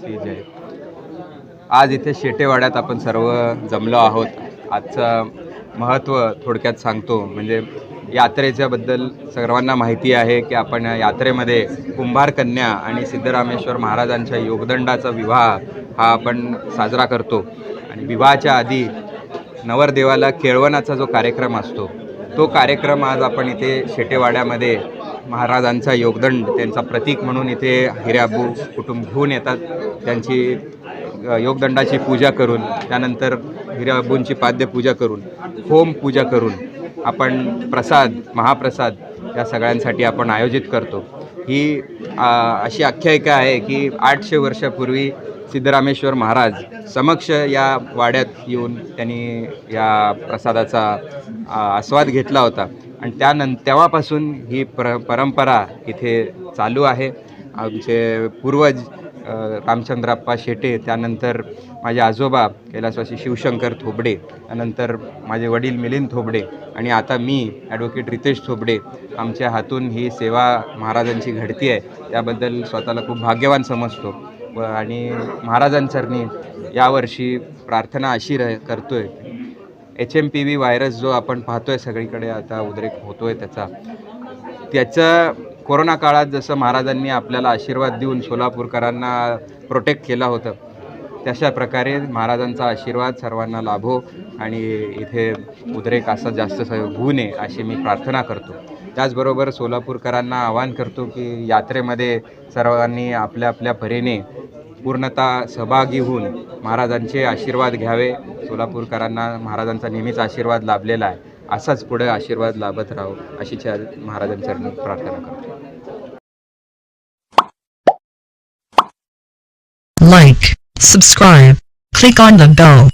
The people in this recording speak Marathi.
की जय. आज इथे शेटेवाड्यात आपण सर्व जमलो आहोत. आजचं महत्त्व थोडक्यात सांगतो. म्हणजे यात्रेच्या बद्दल सर्वांना माहिती आहे की आपण यात्रेमध्ये कुंभार कन्या आणि सिद्धरामेश्वर महाराजांच्या योगदंडाचा विवाह हा आपण साजरा करतो. आणि विवाहाच्या आधी नवरदेवाला केळवणाचा जो कार्यक्रम असतो, तो कार्यक्रम आज आपण इथे शेटेवाड्यामध्ये महाराजांचा योगदंड त्यांचा प्रतीक म्हणून इथे हिराबू कुटुंब घेऊन येतात. त्यांची योगदंडाची पूजा करून, त्यानंतर हिराबूंची पाद्यपूजा करून, होम पूजा करून आपण प्रसाद, महाप्रसाद या सगळ्यांसाठी आपण आयोजित करतो. ही अशी आख्यायिका आहे की 800 वर्षापूर्वी सिद्धरामेश्वर महाराज समक्ष या वाड्यात येऊन त्यांनी या प्रसादाचा आस्वाद घेतला होता. आणि तेव्हापासून ही परंपरा इथे चालू आहे. आमचे पूर्वज रामचंद्रप्पा शेटे, त्यानंतर माझे आजोबा कैलासवासी शिवशंकर थोबडे, त्यानंतर माझे वडील मिलिंद थोबडे आणि आता मी ॲडव्होकेट रितेश थोबडे, आमच्या हातून ही सेवा महाराजांची घडती आहे. त्याबद्दल स्वतःला खूप भाग्यवान समजतो. आणि महाराजांचरणी यावर्षी प्रार्थना अशी करतो आहे, HMPV व्हायरस जो आपण पाहतो आहे सगळीकडे आता उद्रेक होतो आहे त्याचा कोरोना काळात जसं महाराजांनी आपल्याला आशीर्वाद देऊन सोलापूरकरांना प्रोटेक्ट केला होतं, तशा प्रकारे महाराजांचा आशीर्वाद सर्वांना लाभो आणि इथे उद्रेक असा जास्त होऊ नये अशी मी प्रार्थना करतो. त्याचबरोबर सोलापूरकरांना आवाहन करतो की यात्रेमध्ये सर्वांनी आपल्या आपल्या परीने पूर्णतः सहभागी होऊन महाराजांचे आशीर्वाद घ्यावे. सोलापूरकरांना महाराजांचा नेहमीच आशीर्वाद लाभलेला आहे, असाच पुढे आशीर्वाद लाभत राहो अशी महाराजांचरणी प्रार्थना करतो. Like, subscribe, click on the bell.